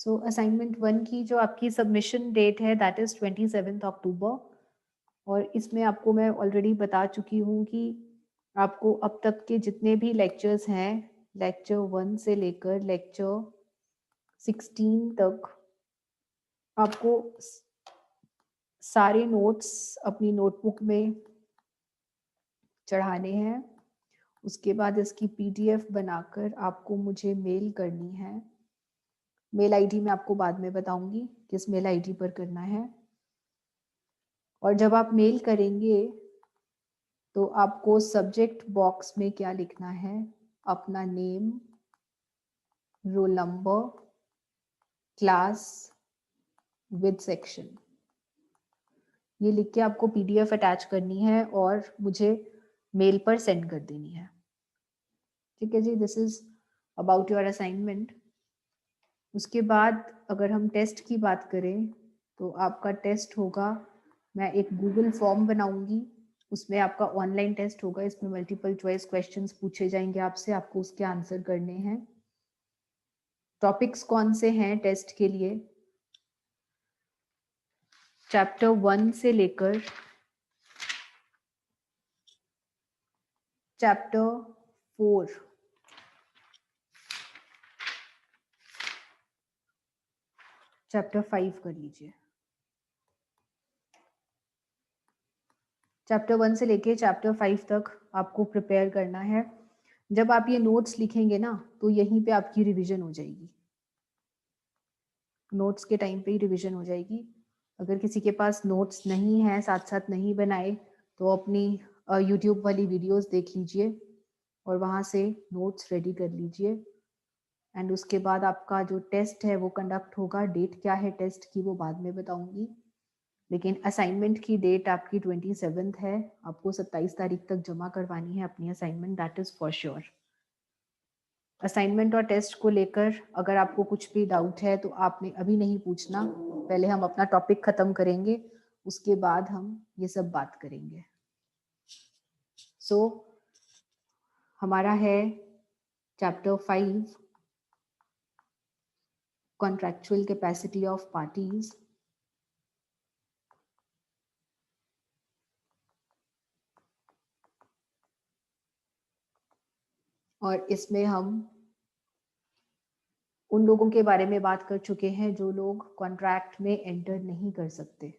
सो assignment 1 की जो आपकी सबमिशन डेट है दैट इज़ 27 अक्टूबर, और इसमें आपको मैं ऑलरेडी बता चुकी हूँ कि आपको अब तक के जितने भी लेक्चर्स हैं, लेक्चर 1 से लेकर लेक्चर 16 तक, आपको सारे नोट्स अपनी नोटबुक में चढ़ाने हैं। उसके बाद इसकी पीडीएफ बनाकर आपको मुझे मेल करनी है। मेल आईडी मैं आपको बाद में बताऊंगी किस मेल आईडी पर करना है। और जब आप मेल करेंगे तो आपको सब्जेक्ट बॉक्स में क्या लिखना है, अपना name, roll number, class with section, ये लिख के आपको पीडीएफ अटैच करनी है और मुझे मेल पर सेंड कर देनी है। ठीक है जी, this is about your assignment. उसके बाद अगर हम टेस्ट की बात करें तो आपका टेस्ट होगा, मैं एक गूगल फॉर्म बनाऊंगी, उसमें आपका ऑनलाइन टेस्ट होगा। इसमें मल्टीपल चॉइस क्वेश्चंस पूछे जाएंगे आपसे, आपको उसके आंसर करने हैं। टॉपिक्स कौन से हैं टेस्ट के लिए? चैप्टर 1 से लेकर चैप्टर 4, चैप्टर 5 कर लीजिए। चैप्टर 1 से लेके चैप्टर 5 तक आपको प्रिपेयर करना है। जब आप ये नोट्स लिखेंगे ना तो यहीं पे आपकी रिवीजन हो जाएगी, नोट्स के टाइम पे ही रिवीजन हो जाएगी। अगर किसी के पास नोट्स नहीं है, साथ साथ नहीं बनाए, तो अपनी यूट्यूब वाली वीडियोस देख लीजिए और वहाँ से नोट्स रेडी कर लीजिए। एंड उसके बाद आपका जो टेस्ट है वो कंडक्ट होगा। डेट क्या है टेस्ट की वो बाद में बताऊंगी, लेकिन असाइनमेंट की डेट आपकी 27 है। आपको 27 तारीख तक जमा करवानी है अपनी assignment, that is for sure. Assignment और टेस्ट को लेकर अगर आपको कुछ भी डाउट है तो आपने अभी नहीं पूछना, पहले हम अपना टॉपिक खत्म करेंगे, उसके बाद हम ये सब बात करेंगे। सो हमारा है chapter 5, contractual capacity of parties. और इसमें हम उन लोगों के बारे में बात कर चुके हैं जो लोग कॉन्ट्रैक्ट में एंटर नहीं कर सकते,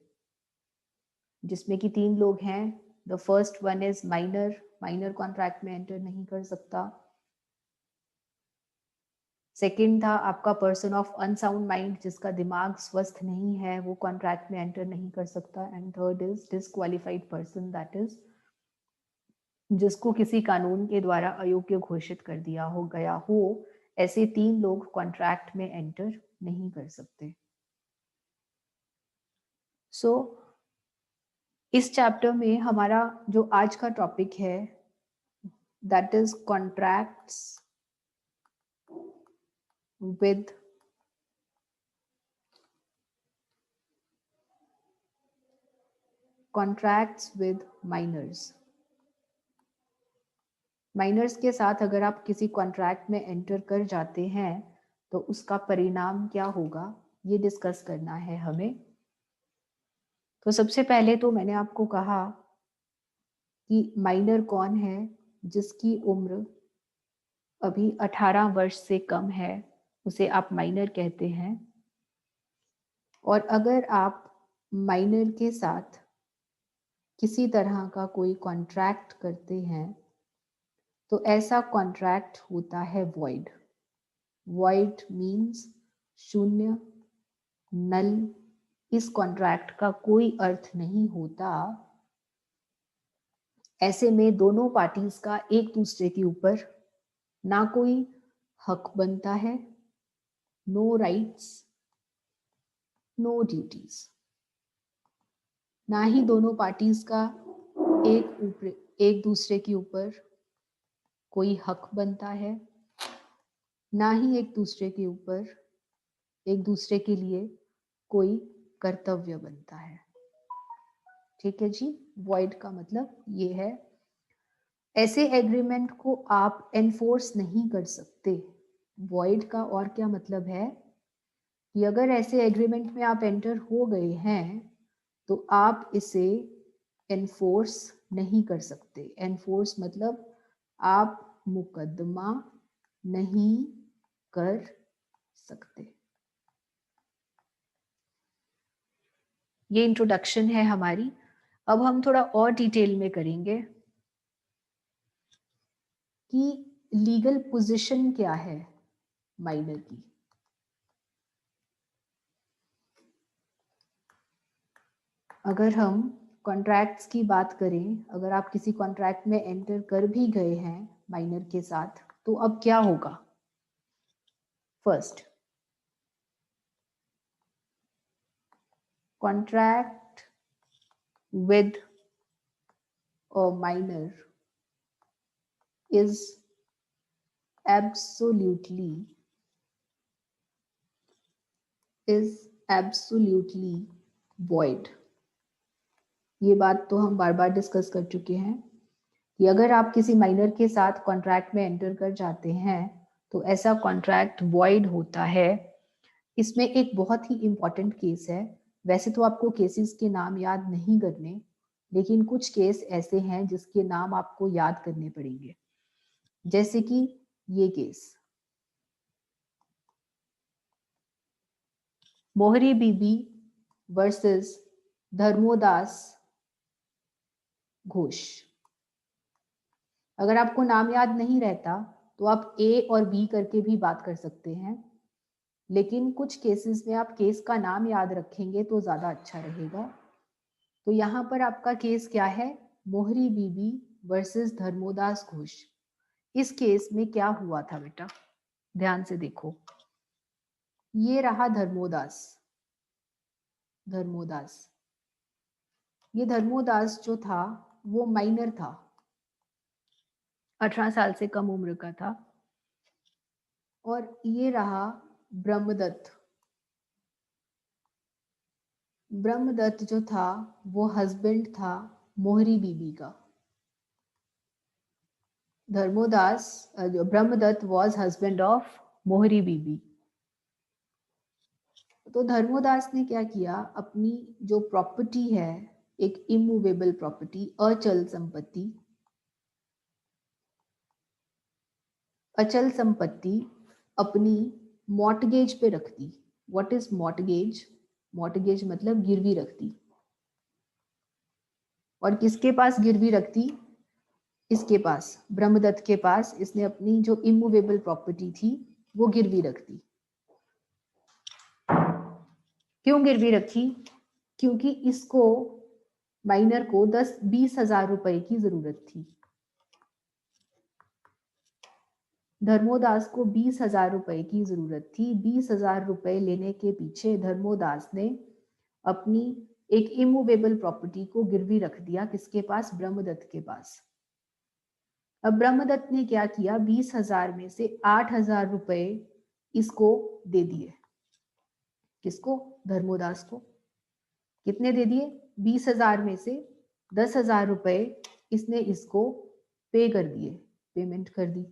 जिसमें कि 3 लोग हैं। The first one is minor, minor contract में एंटर नहीं कर सकता। सेकंड था आपका पर्सन ऑफ अनसाउंड माइंड, जिसका दिमाग स्वस्थ नहीं है, वो कॉन्ट्रैक्ट में एंटर नहीं कर सकता। And third is disqualified person, that is जिसको किसी कानून के द्वारा अयोग्य घोषित कर दिया हो गया हो। ऐसे 3 लोग कॉन्ट्रैक्ट में एंटर नहीं कर सकते। सो इस चैप्टर में हमारा जो आज का टॉपिक है that is contracts with minors. Minors के साथ अगर आप किसी कॉन्ट्रैक्ट में एंटर कर जाते हैं तो उसका परिणाम क्या होगा, ये डिस्कस करना है हमें। तो सबसे पहले तो मैंने आपको कहा कि माइनर कौन है, जिसकी उम्र अभी 18 वर्ष से कम है, उसे आप माइनर कहते हैं। और अगर आप माइनर के साथ किसी तरह का कोई कॉन्ट्रैक्ट करते हैं तो ऐसा कॉन्ट्रैक्ट होता है वॉइड। वॉइड मीन्स शून्य, नल। इस कॉन्ट्रैक्ट का कोई अर्थ नहीं होता। ऐसे में दोनों पार्टीज का एक दूसरे के ऊपर ना कोई हक बनता है, नो राइट्स, नो ड्यूटीज। ना ही दोनों पार्टीज का एक दूसरे के ऊपर कोई हक बनता है, ना ही एक दूसरे के ऊपर एक दूसरे के लिए कोई कर्तव्य बनता है। ठीक है जी, वॉइड का मतलब ये है। ऐसे एग्रीमेंट को आप एनफोर्स नहीं कर सकते। वॉइड का और क्या मतलब है कि अगर ऐसे एग्रीमेंट में आप एंटर हो गए हैं तो आप इसे एनफोर्स नहीं कर सकते। एनफोर्स मतलब आप मुकदमा नहीं कर सकते। ये इंट्रोडक्शन है हमारी। अब हम थोड़ा और डिटेल में करेंगे कि लीगल पोजीशन क्या है माइनर की। अगर हम कॉन्ट्रैक्ट्स की बात करें, अगर आप किसी कॉन्ट्रैक्ट में एंटर कर भी गए हैं माइनर के साथ, तो अब क्या होगा? First, contract with a minor is absolutely void। ये बात तो हम बार बार डिस्कस कर चुके हैं कि अगर आप किसी माइनर के साथ कॉन्ट्रैक्ट में एंटर कर जाते हैं तो ऐसा कॉन्ट्रैक्ट वॉइड होता है। इसमें एक बहुत ही इंपॉर्टेंट केस है। वैसे तो आपको केसेस के नाम याद नहीं करने, लेकिन कुछ केस ऐसे हैं जिसके नाम आपको याद करने पड़ेंगे। जैसे कि ये केस, मोहरी बीबी वर्सेस धर्मोदास घोष। अगर आपको नाम याद नहीं रहता तो आप ए और बी करके भी बात कर सकते हैं, लेकिन कुछ केसेस में आप केस का नाम याद रखेंगे तो ज्यादा अच्छा रहेगा। तो यहाँ पर आपका केस क्या है? मोहरी बीबी वर्सेस धर्मोदास घोष। इस केस में क्या हुआ था बेटा, ध्यान से देखो। ये रहा धर्मोदास। ये धर्मोदास जो था वो माइनर था, 18 साल से कम उम्र का था। और ये रहा ब्रह्मदत्त। ब्रह्मदत्त जो था वो हस्बैंड था मोहरी बीबी का। Dharmodas Brahmadatta was husband of Mohori Bibee. तो धर्मोदास ने क्या किया, अपनी जो प्रॉपर्टी है, एक इमूवेबल प्रॉपर्टी, अचल संपत्ति, अपनी मॉर्टगेज पे रख दी। What is mortgage? मॉर्टगेज मतलब गिरवी रख दी। और किसके पास गिरवी रख दी? इसके पास, ब्रह्मदत्त के पास। इसने अपनी जो इमूवेबल प्रॉपर्टी थी वो गिरवी रख दी। क्यों गिरवी रखी? क्योंकि इसको, माइनर को 10-20 हजार रुपए की जरूरत थी। धर्मोदास को 20 हजार रुपए की जरूरत थी। 20 हजार रुपए लेने के पीछे धर्मोदास ने अपनी एक इमूवेबल प्रॉपर्टी को गिरवी रख दिया। किसके पास? ब्रह्मदत्त के पास। अब ब्रह्मदत्त ने क्या किया, 20 हजार में से 8 हजार रुपए इसको दे दिए। किसको? धर्मोदास को। कितने दे दिए? 20 हजार में से 10 हजार रुपए इसने इसको पे कर दिए, पेमेंट कर दी।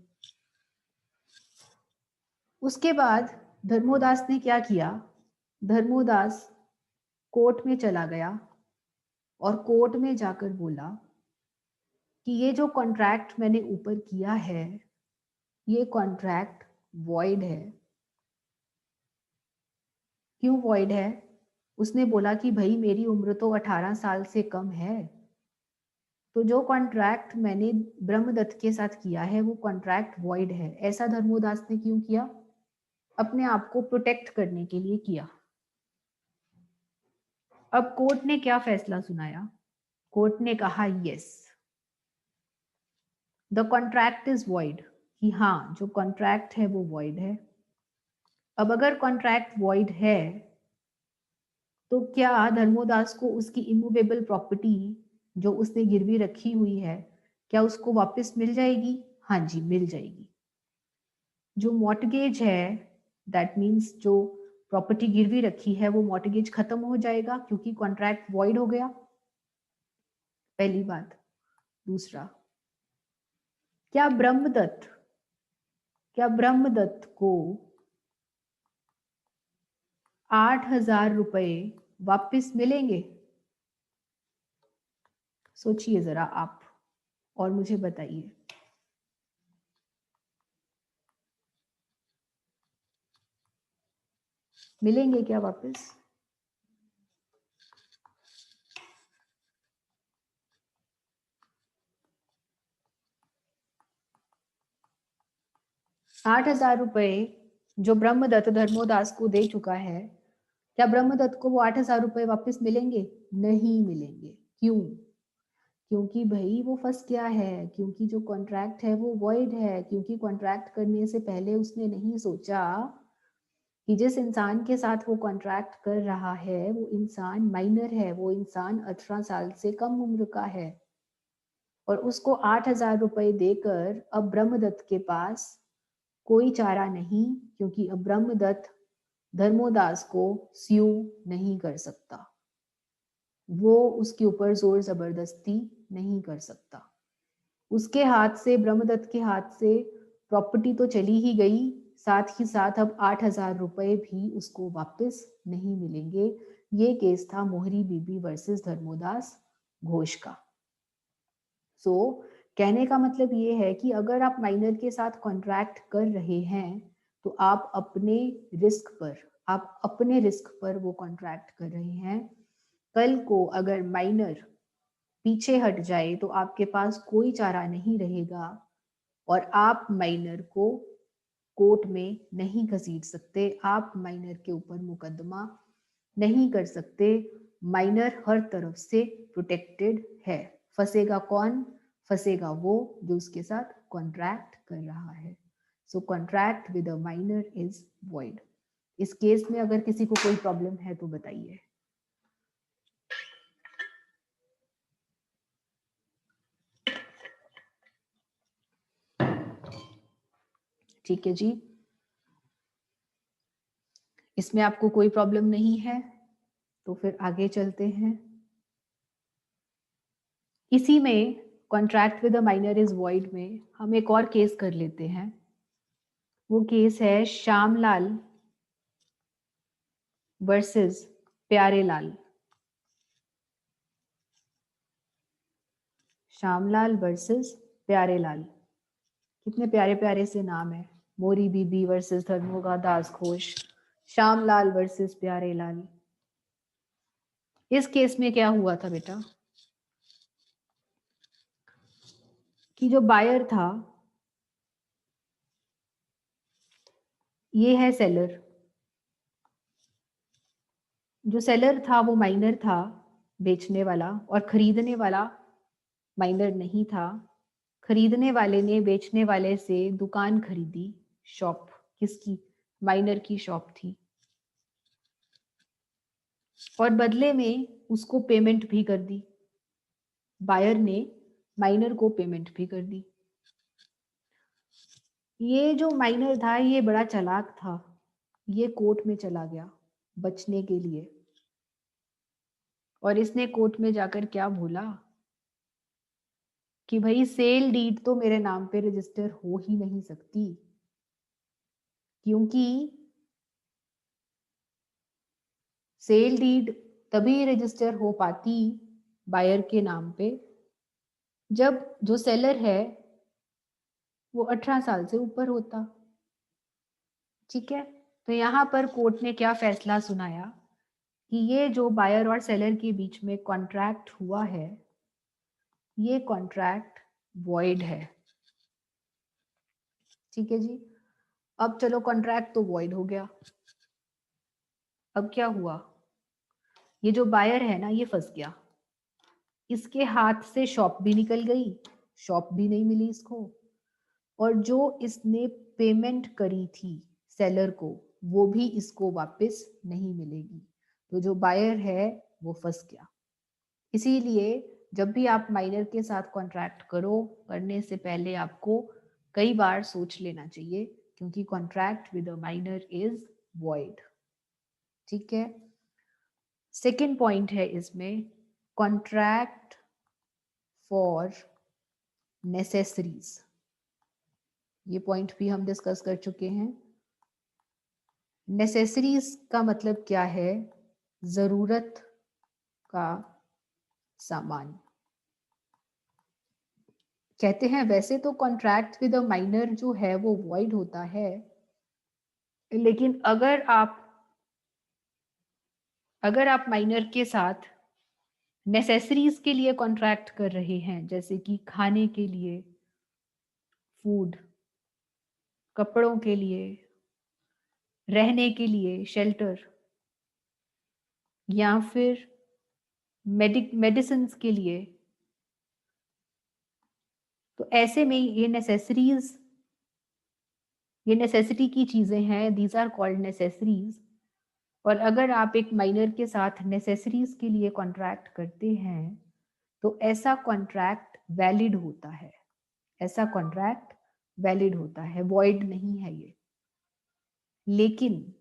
उसके बाद धर्मोदास ने क्या किया, धर्मोदास कोर्ट में चला गया और कोर्ट में जाकर बोला कि ये जो कॉन्ट्रैक्ट मैंने ऊपर किया है ये कॉन्ट्रैक्ट वॉइड है। क्यों वॉइड है? उसने बोला कि भाई मेरी उम्र तो 18 साल से कम है, तो जो कॉन्ट्रैक्ट मैंने ब्रह्मदत्त के साथ किया है वो कॉन्ट्रैक्ट वॉइड है। ऐसा धर्मोदास ने क्यों किया? अपने आप को प्रोटेक्ट करने के लिए किया। अब कोर्ट ने क्या फैसला सुनाया? कोर्ट ने कहा yes, the contract is void, कि हाँ जो कॉन्ट्रैक्ट है वो वॉइड है। अब अगर कॉन्ट्रैक्ट वॉइड है तो क्या धर्मोदास को उसकी इमूवेबल प्रॉपर्टी जो उसने गिरवी रखी हुई है, क्या उसको वापस मिल जाएगी? हाँ जी, मिल जाएगी। जो मॉर्टगेज है, दैट मीन्स जो प्रॉपर्टी गिरवी रखी है वो मॉर्टगेज खत्म हो जाएगा क्योंकि कॉन्ट्रैक्ट वॉइड हो गया। पहली बात। दूसरा, क्या ब्रह्मदत्त को 8,000 रुपए वापस मिलेंगे? सोचिए जरा आप और मुझे बताइए। मिलेंगे क्या वापस? ₹8,000 जो ब्रह्मदत्त धर्मोदास को दे चुका है, क्या ब्रह्मदत्त को वो 8,000 रुपए वापस मिलेंगे? नहीं मिलेंगे। क्यों? क्योंकि भाई वो फंस गया है, क्योंकि जो कॉन्ट्रैक्ट है वो वॉइड है, क्योंकि कॉन्ट्रैक्ट करने से पहले उसने नहीं सोचा कि जिस इंसान के साथ वो कॉन्ट्रैक्ट कर रहा है वो इंसान माइनर है, वो इंसान 18 साल से कम उम्र का है, और उसको 8,000 रुपए देकर अब ब्रह्मदत्त के पास कोई चारा नहीं, क्योंकि अब ब्रह्मदत्त धर्मोदास को स्यू नहीं कर सकता, वो उसके ऊपर जोर जबरदस्ती नहीं कर सकता। उसके हाथ से, ब्रह्मदत्त के हाथ से प्रॉपर्टी तो चली ही गई, साथ ही साथ अब 8,000 रुपए भी उसको वापस नहीं मिलेंगे। ये केस था मोहरी बीबी वर्सेस धर्मोदास घोष का। सो कहने का मतलब ये है कि अगर आप माइनर के साथ कॉन्ट्रैक्ट कर रहे हैं तो आप अपने रिस्क पर वो कॉन्ट्रैक्ट कर रहे हैं। कल को अगर माइनर पीछे हट जाए तो आपके पास कोई चारा नहीं रहेगा और आप माइनर को कोर्ट में नहीं घसीट सकते, आप माइनर के ऊपर मुकदमा नहीं कर सकते। माइनर हर तरफ से प्रोटेक्टेड है। फंसेगा कौन? फंसेगा वो जो उसके साथ कॉन्ट्रैक्ट कर रहा है। So contract with a minor is void. इस केस में अगर किसी को कोई प्रॉब्लम है तो बताइए। ठीक है जी, इसमें आपको कोई प्रॉब्लम नहीं है तो फिर आगे चलते हैं। इसी में contract with a minor is void में हम एक और केस कर लेते हैं। वो केस है श्यामलाल वर्सेस प्यारेलाल। श्यामलाल वर्सेस प्यारेलाल। कितने प्यारे प्यारे से नाम है। मोरी बीबी वर्सेस धर्मोगा दास घोष, श्यामलाल वर्सेस प्यारेलाल। इस केस में क्या हुआ था बेटा कि जो बायर था, ये है सेलर। जो सेलर था वो माइनर था, बेचने वाला, और खरीदने वाला माइनर नहीं था। खरीदने वाले ने बेचने वाले से दुकान खरीदी, शॉप। किसकी? माइनर की शॉप थी। और बदले में उसको पेमेंट भी कर दी। बायर ने माइनर को पेमेंट भी कर दी। ये जो माइनर था ये बड़ा चालाक था। ये कोर्ट में चला गया बचने के लिए, और इसने कोर्ट में जाकर क्या बोला कि भाई सेल डीड तो मेरे नाम पे रजिस्टर हो ही नहीं सकती, क्योंकि सेल डीड तभी रजिस्टर हो पाती बायर के नाम पे जब जो सेलर है वो 18 साल से ऊपर होता। ठीक है, तो यहाँ पर कोर्ट ने क्या फैसला सुनाया कि ये जो बायर और सेलर के बीच में कॉन्ट्रैक्ट हुआ है ये कॉन्ट्रैक्ट वॉइड है। ठीक है जी, अब चलो कॉन्ट्रैक्ट तो वॉइड हो गया। अब क्या हुआ, ये जो बायर है ना ये फंस गया। इसके हाथ से शॉप भी निकल गई, शॉप भी नहीं मिली इसको, और जो इसने पेमेंट करी थी सेलर को वो भी इसको वापस नहीं मिलेगी। तो जो बायर है वो फंस गया। इसीलिए जब भी आप माइनर के साथ कॉन्ट्रैक्ट करो, करने से पहले आपको कई बार सोच लेना चाहिए, क्योंकि contract with a minor is void. ठीक है, सेकेंड पॉइंट है इसमें कॉन्ट्रैक्ट फॉर नेसेसरीज। ये पॉइंट भी हम डिस्कस कर चुके हैं। नेसेसरीज का मतलब क्या है? जरूरत का सामान। कहते हैं वैसे तो कॉन्ट्रैक्ट विद अ माइनर जो है वो वॉइड होता है, लेकिन अगर आप माइनर के साथ नेसेसरीज के लिए कॉन्ट्रैक्ट कर रहे हैं, जैसे कि खाने के लिए, फूड, कपड़ों के लिए, रहने के लिए, शेल्टर, या फिर मेडिसिन के लिए, तो ऐसे में ये नेसेसिटी की चीजें हैं, दीज आर कॉल्ड नेसेसरीज। और अगर आप एक माइनर के साथ नेसेसरीज के लिए कॉन्ट्रैक्ट करते हैं तो ऐसा कॉन्ट्रैक्ट वैलिड होता है, ऐसा कॉन्ट्रैक्ट वैलिड होता है, वॉइड नहीं है ये। लेकिन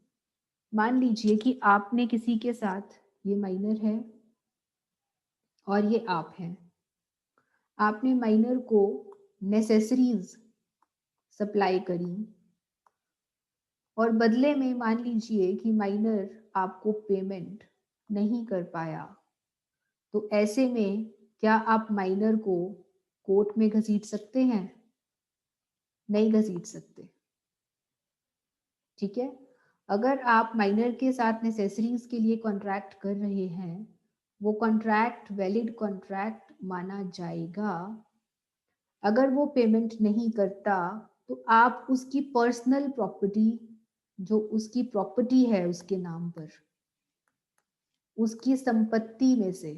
मान लीजिए कि आपने किसी के साथ, ये माइनर है और ये आप हैं, आपने माइनर को नेसेसरीज सप्लाई करी और बदले में मान लीजिए कि माइनर आपको पेमेंट नहीं कर पाया, तो ऐसे में क्या आप माइनर को कोर्ट में घसीट सकते हैं? नहीं घसीट सकते। ठीक है। अगर आप माइनर के साथ नेसेसरीज के लिए कॉन्ट्रैक्ट कर रहे हैं, वो कॉन्ट्रैक्ट वैलिड कॉन्ट्रैक्ट माना जाएगा। अगर वो पेमेंट नहीं करता तो आप उसकी पर्सनल प्रॉपर्टी, जो उसकी प्रॉपर्टी है उसके नाम पर, उसकी संपत्ति में से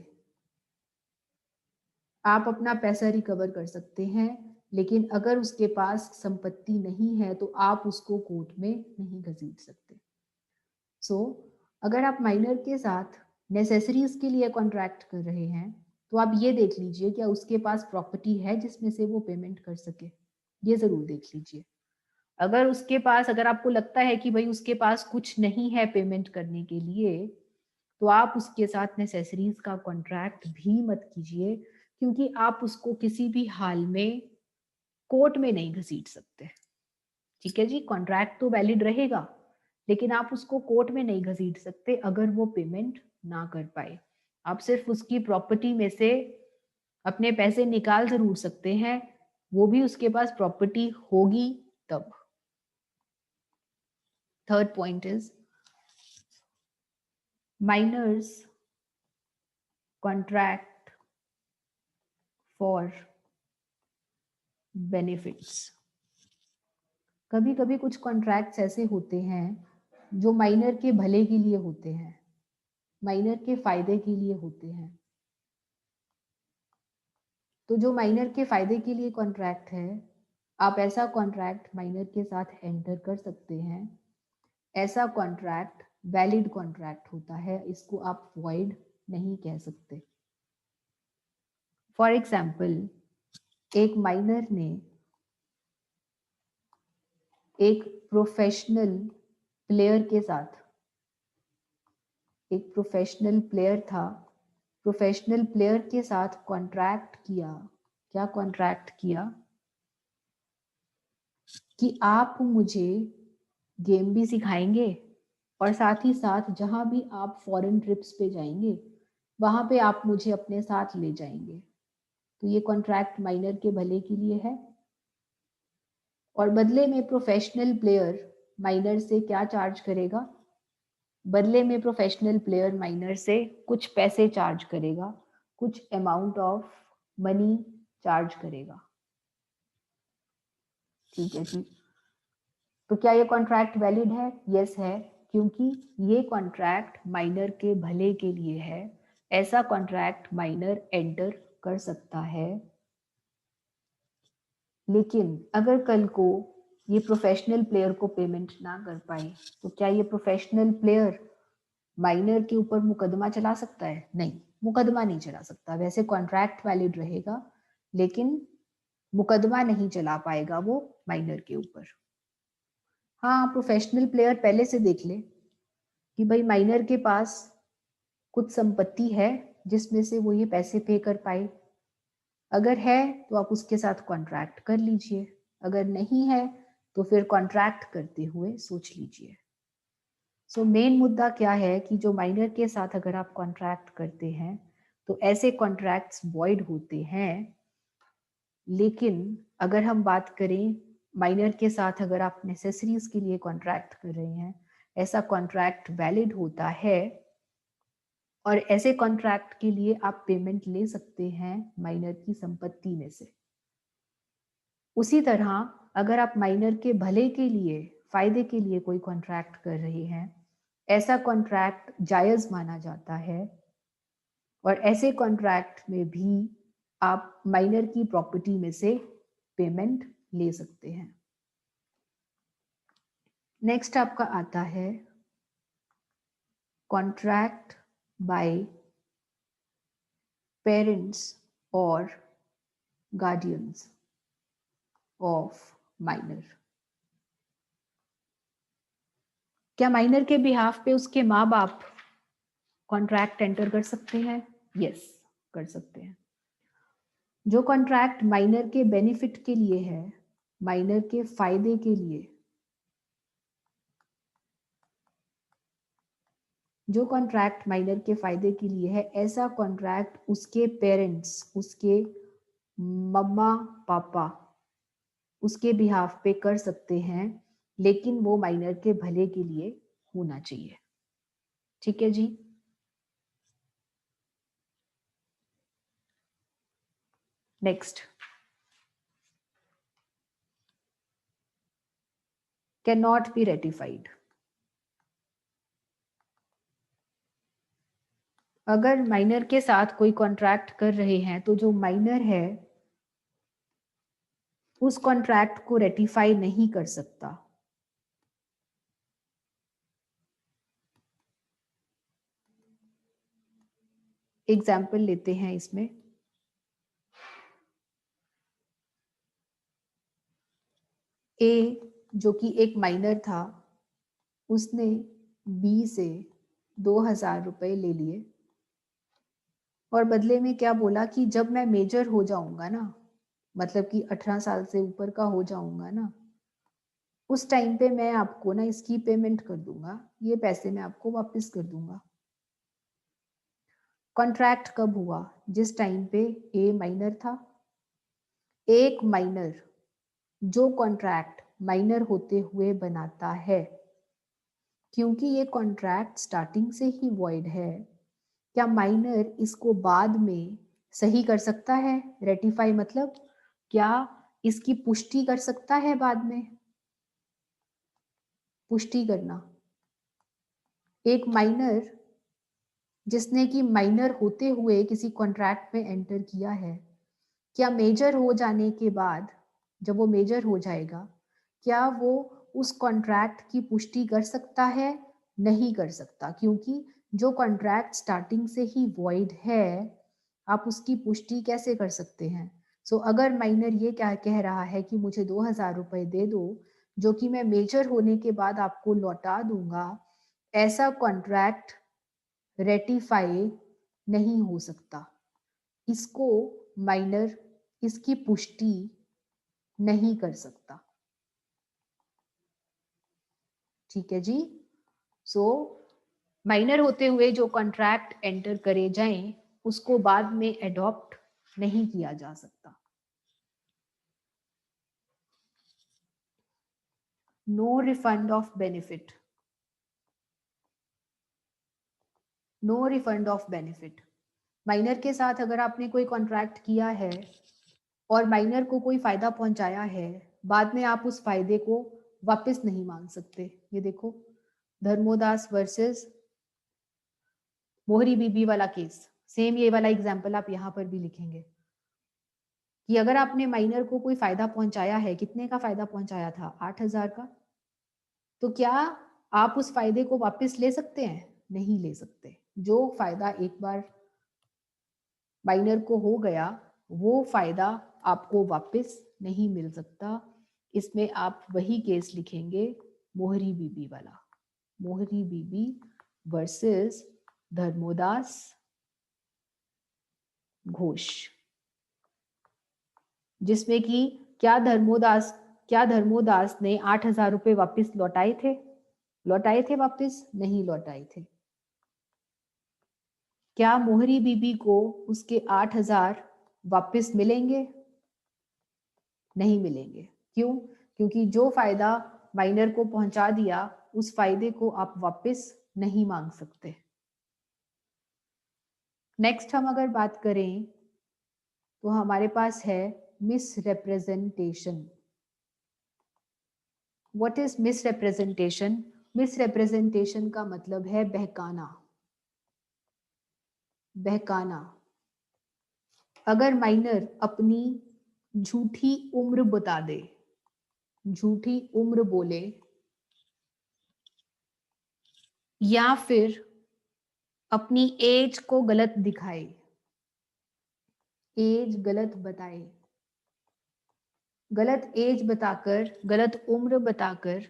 आप अपना पैसा रिकवर कर सकते हैं। लेकिन अगर उसके पास संपत्ति नहीं है तो आप उसको कोर्ट में नहीं घसीट सकते। सो अगर आप माइनर के साथ नेसेसरीज के लिए कॉन्ट्रैक्ट कर रहे हैं तो आप ये देख लीजिए क्या उसके पास प्रॉपर्टी है जिसमें से वो पेमेंट कर सके, ये जरूर देख लीजिए। अगर आपको लगता है कि भाई उसके पास कुछ नहीं है पेमेंट करने के लिए, तो आप उसके साथ नेसेसरीज का कॉन्ट्रैक्ट भी मत कीजिए, क्योंकि आप उसको किसी भी हाल में कोर्ट में नहीं घसीट सकते। ठीक है जी, कॉन्ट्रैक्ट तो वैलिड रहेगा, लेकिन आप उसको कोर्ट में नहीं घसीट सकते अगर वो पेमेंट ना कर पाए। आप सिर्फ उसकी प्रॉपर्टी में से अपने पैसे निकाल जरूर सकते हैं, वो भी उसके पास प्रॉपर्टी होगी तब। Third point is minors contract for benefits. कभी कभी कुछ कॉन्ट्रैक्ट्स ऐसे होते हैं जो माइनर के भले के लिए होते हैं, माइनर के फायदे के लिए होते हैं। तो जो माइनर के फायदे के लिए कॉन्ट्रैक्ट है, आप ऐसा कॉन्ट्रैक्ट माइनर के साथ एंटर कर सकते हैं। ऐसा कॉन्ट्रैक्ट वैलिड कॉन्ट्रैक्ट होता है, इसको आप वॉइड नहीं कह सकते। फॉर एग्जाम्पल, एक माइनर ने एक प्रोफेशनल प्लेयर के साथ, एक प्रोफेशनल प्लेयर था, प्रोफेशनल प्लेयर के साथ कॉन्ट्रैक्ट किया। क्या कॉन्ट्रैक्ट किया? कि आप मुझे गेम भी सिखाएंगे और साथ ही साथ जहां भी आप फॉरेन ट्रिप्स पे जाएंगे वहां पे आप मुझे अपने साथ ले जाएंगे। तो ये कॉन्ट्रैक्ट माइनर के भले के लिए है। और बदले में प्रोफेशनल प्लेयर माइनर से क्या चार्ज करेगा? बदले में प्रोफेशनल प्लेयर माइनर से कुछ पैसे चार्ज करेगा, कुछ अमाउंट ऑफ मनी चार्ज करेगा। ठीक है जी। तो क्या ये कॉन्ट्रैक्ट वैलिड है? यस है, क्योंकि ये कॉन्ट्रैक्ट माइनर के भले के लिए है। ऐसा कॉन्ट्रैक्ट माइनर एंटर कर सकता है। लेकिन अगर कल को ये प्रोफेशनल प्लेयर को पेमेंट ना कर पाए तो क्या ये प्रोफेशनल प्लेयर माइनर के ऊपर मुकदमा चला सकता है? नहीं, मुकदमा नहीं चला सकता। वैसे कॉन्ट्रैक्ट वैलिड रहेगा, लेकिन मुकदमा नहीं चला पाएगा वो माइनर के ऊपर। हाँ, प्रोफेशनल प्लेयर पहले से देख ले कि भाई माइनर के पास कुछ संपत्ति है जिसमें से वो ये पैसे पे कर पाए। अगर है तो आप उसके साथ कॉन्ट्रैक्ट कर लीजिए, अगर नहीं है तो फिर कॉन्ट्रैक्ट करते हुए सोच लीजिए। सो मेन मुद्दा क्या है कि जो माइनर के साथ अगर आप कॉन्ट्रैक्ट करते हैं तो ऐसे कॉन्ट्रैक्ट्स वॉइड होते हैं। लेकिन अगर हम बात करें माइनर के साथ अगर आप नेसेसरीज के लिए कॉन्ट्रैक्ट कर रहे हैं, ऐसा कॉन्ट्रैक्ट वैलिड होता है और ऐसे कॉन्ट्रैक्ट के लिए आप पेमेंट ले सकते हैं माइनर की संपत्ति में से। उसी तरह अगर आप माइनर के भले के लिए, फायदे के लिए कोई कॉन्ट्रैक्ट कर रहे हैं, ऐसा कॉन्ट्रैक्ट जायज माना जाता है और ऐसे कॉन्ट्रैक्ट में भी आप माइनर की प्रॉपर्टी में से पेमेंट ले सकते हैं। नेक्स्ट आपका आता है कॉन्ट्रैक्ट बाय पेरेंट्स और गार्डियंस ऑफ माइनर। क्या माइनर के बिहाफ पे उसके माँ बाप कॉन्ट्रैक्ट एंटर कर सकते हैं? यस, कर सकते हैं। जो कॉन्ट्रैक्ट माइनर के बेनिफिट के लिए है, माइनर के फायदे के लिए, जो कॉन्ट्रैक्ट माइनर के फायदे के लिए है, ऐसा कॉन्ट्रैक्ट उसके पेरेंट्स, उसके मम्मा पापा उसके बिहाफ पे कर सकते हैं, लेकिन वो माइनर के भले के लिए होना चाहिए। ठीक है जी। Next, can not be ratified. अगर माइनर के साथ कोई कॉन्ट्रैक्ट कर रहे हैं तो जो माइनर है उस कॉन्ट्रैक्ट को रेटिफाई नहीं कर सकता। एग्जाम्पल लेते हैं इसमें। ए जो कि एक माइनर था, उसने बी से 2000 रुपए ले लिए और बदले में क्या बोला कि जब मैं मेजर हो जाऊंगा ना, मतलब कि 18 साल से ऊपर का हो जाऊंगा ना, उस टाइम पे मैं आपको ना इसकी पेमेंट कर दूंगा, ये पैसे मैं आपको वापस कर दूंगा। कॉन्ट्रैक्ट कब हुआ? जिस टाइम पे ए माइनर था। एक माइनर जो कॉन्ट्रैक्ट माइनर होते हुए बनाता है, क्योंकि ये कॉन्ट्रैक्ट स्टार्टिंग से ही वॉइड है, क्या माइनर इसको बाद में सही कर सकता है? रेटिफाई मतलब क्या इसकी पुष्टि कर सकता है बाद में? पुष्टि करना। एक माइनर जिसने कि माइनर होते हुए किसी कॉन्ट्रैक्ट में एंटर किया है, क्या मेजर हो जाने के बाद, जब वो मेजर हो जाएगा, क्या वो उस कॉन्ट्रैक्ट की पुष्टि कर सकता है? नहीं कर सकता, क्योंकि जो कॉन्ट्रैक्ट स्टार्टिंग से ही वॉइड है, आप उसकी पुष्टि कैसे कर सकते हैं? सो अगर माइनर ये क्या कह रहा है कि मुझे 2000 रुपए दे दो जो कि मैं मेजर होने के बाद आपको लौटा दूंगा, ऐसा कॉन्ट्रैक्ट रेटिफाई नहीं हो सकता। इसको माइनर इसकी पुष्टि नहीं कर सकता। ठीक है जी। सो माइनर होते हुए जो कॉन्ट्रैक्ट एंटर करे जाएं, उसको बाद में एडॉप्ट नहीं किया जा सकता। No refund of benefit. No refund of benefit. Minor के साथ अगर आपने कोई कॉन्ट्रैक्ट किया है और माइनर को कोई फायदा पहुंचाया है, बाद में आप उस फायदे को वापस नहीं मांग सकते। ये देखो, धर्मोदास वर्सेस मोहरी बीबी वाला केस, सेम ये वाला एग्जाम्पल आप यहाँ पर भी लिखेंगे कि अगर आपने माइनर को कोई फायदा पहुंचाया है, कितने का फायदा पहुंचाया था? 8000 का। तो क्या आप उस फायदे को वापस ले सकते हैं? नहीं ले सकते। जो फायदा एक बार माइनर को हो गया, वो फायदा आपको वापस नहीं मिल सकता। इसमें आप वही केस लिखेंगे, मोहरी बीबी वाला, मोहरी बीबी वर्सेस धर्मोदास घोष, जिसमें कि क्या धर्मोदास ने 8000 रुपए वापस लौटाए थे? लौटाए थे वापस? नहीं लौटाए थे। क्या मोहरी बीबी को उसके 8,000 वापस मिलेंगे? नहीं मिलेंगे। क्यों? क्योंकि जो फायदा माइनर को पहुंचा दिया उस फायदे को आप वापस नहीं मांग सकते। नेक्स्ट हम अगर बात करें तो हमारे पास है misrepresentation. What is misrepresentation? Misrepresentation का मतलब है बहकाना। बहकाना। अगर माइनर अपनी झूठी उम्र बता दे, झूठी उम्र बोले, या फिर अपनी एज को गलत दिखाए, एज गलत बताए, गलत एज बताकर, गलत उम्र बताकर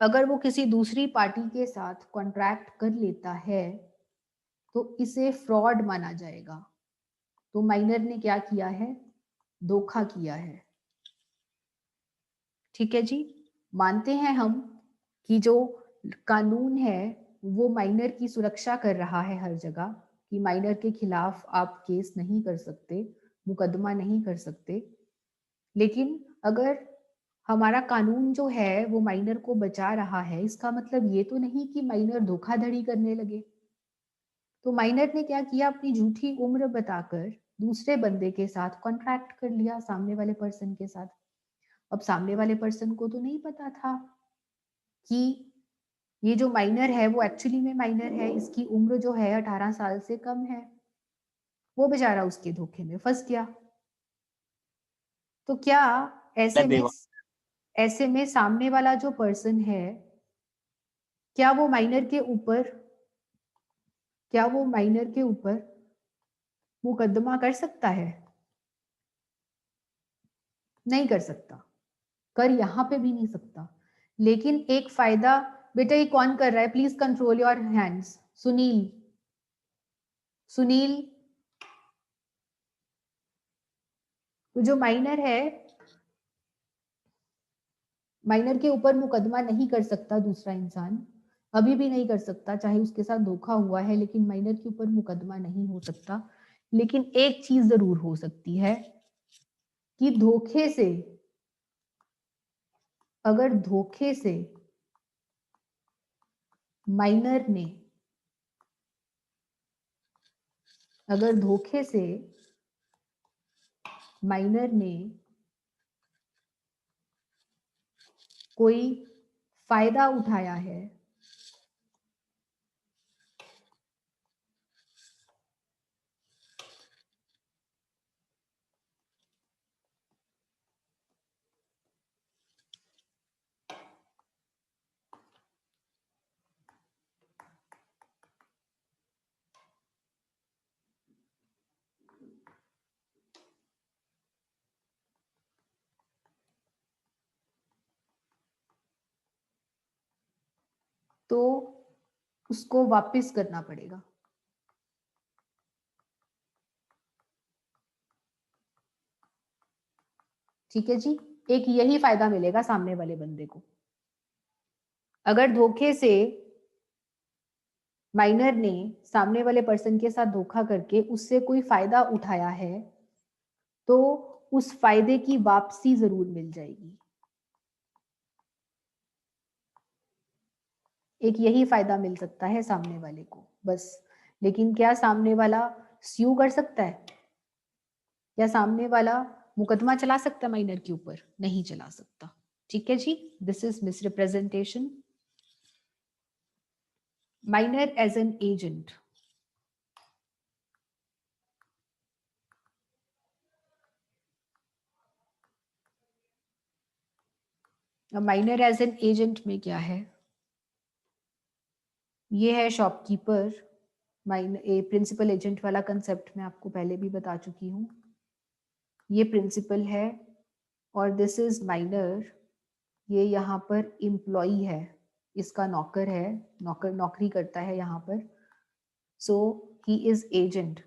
अगर वो किसी दूसरी पार्टी के साथ कॉन्ट्रैक्ट कर लेता है तो इसे फ्रॉड माना जाएगा। तो माइनर ने क्या किया है? धोखा किया है। ठीक है जी, मानते हैं हम कि जो कानून है वो माइनर की सुरक्षा कर रहा है हर जगह, कि माइनर के खिलाफ आप केस नहीं कर सकते, मुकदमा नहीं कर सकते। लेकिन अगर हमारा कानून जो है वो माइनर को बचा रहा है, इसका मतलब ये तो नहीं कि माइनर धोखाधड़ी करने लगे। तो माइनर ने क्या किया? अपनी झूठी उम्र बताकर दूसरे बंदे के साथ कॉन्ट्रैक्ट कर लिया, सामने वाले पर्सन के साथ। अब सामने वाले पर्सन को तो नहीं पता था कि ये जो माइनर है वो एक्चुअली में माइनर है, इसकी उम्र जो है 18 साल से कम है। वो बेचारा उसके धोखे में फंस गया। तो क्या ऐसे में सामने वाला जो पर्सन है, क्या वो माइनर के ऊपर, क्या वो माइनर के ऊपर मुकदमा कर सकता है? नहीं कर सकता, कर यहां पे भी नहीं सकता। लेकिन एक फायदा, बेटा ये कौन कर रहा है? Please control your hands. Sunil, Sunil. तो जो माइनर है, माइनर के ऊपर मुकदमा नहीं कर सकता दूसरा इंसान, अभी भी नहीं कर सकता, चाहे उसके साथ धोखा हुआ है, लेकिन माइनर के ऊपर मुकदमा नहीं हो सकता। लेकिन एक चीज जरूर हो सकती है कि धोखे से, अगर धोखे से माइनर ने, अगर धोखे से माइनर ने कोई फायदा उठाया है, तो उसको वापस करना पड़ेगा। ठीक है जी, एक यही फायदा मिलेगा सामने वाले बंदे को। अगर धोखे से माइनर ने सामने वाले पर्सन के साथ धोखा करके उससे कोई फायदा उठाया है, तो उस फायदे की वापसी जरूर मिल जाएगी। एक यही फायदा मिल सकता है सामने वाले को, बस। लेकिन क्या सामने वाला स्यू कर सकता है? या सामने वाला मुकदमा चला सकता है माइनर के ऊपर? नहीं चला सकता। ठीक है जी, this is misrepresentation. Minor as an agent. Minor as an agent में क्या है? ये है शॉपकीपर। प्रिंसिपल एजेंट वाला कंसेप्ट मैं आपको पहले भी बता चुकी हूँ। ये प्रिंसिपल है और दिस इज माइनर। ये यहाँ पर एम्प्लॉई है, इसका नौकर है, नौकर नौकरी करता है यहाँ पर। सो ही इज एजेंट।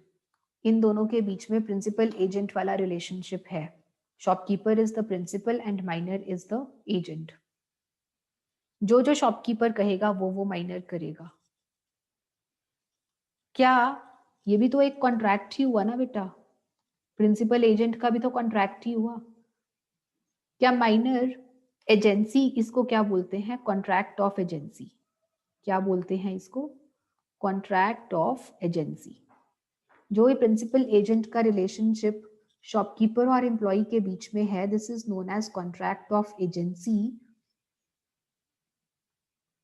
इन दोनों के बीच में प्रिंसिपल एजेंट वाला रिलेशनशिप है। Shopkeeper is the principal and minor is the agent. जो जो शॉपकीपर कहेगा वो माइनर करेगा। क्या ये भी तो एक कॉन्ट्रैक्ट ही हुआ ना बेटा, प्रिंसिपल एजेंट का भी तो कॉन्ट्रैक्ट ही हुआ। क्या माइनर एजेंसी, इसको क्या बोलते हैं? Contract of agency. क्या बोलते हैं इसको? Contract of agency. जो ये प्रिंसिपल एजेंट का रिलेशनशिप शॉपकीपर और एम्प्लॉय के बीच में है, this is known as contract of agency.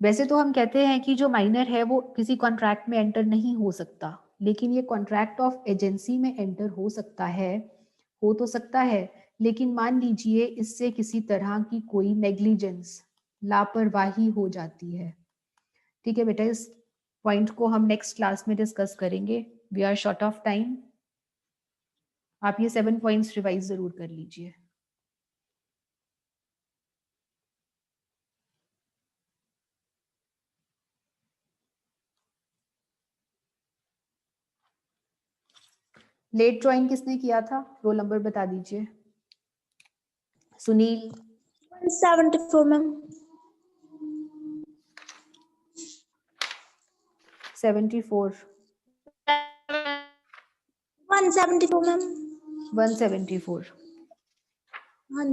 वैसे तो हम कहते हैं कि जो माइनर है वो किसी कॉन्ट्रैक्ट में एंटर नहीं हो सकता, लेकिन ये कॉन्ट्रैक्ट ऑफ एजेंसी में एंटर हो सकता है, हो तो सकता है, लेकिन मान लीजिए इससे किसी तरह की कोई नेग्लिजेंस, लापरवाही हो जाती है। ठीक है बेटा, इस पॉइंट को हम नेक्स्ट क्लास में डिस्कस करेंगे। We are short of time. आप ये 7 पॉइंट्स रिवाइज जरूर कर लीजिए। लेट ज्वाइन किसने किया था? रोल नंबर बता दीजिए। सुनील 174 मैम। 74 174 मैम। 174। हाँ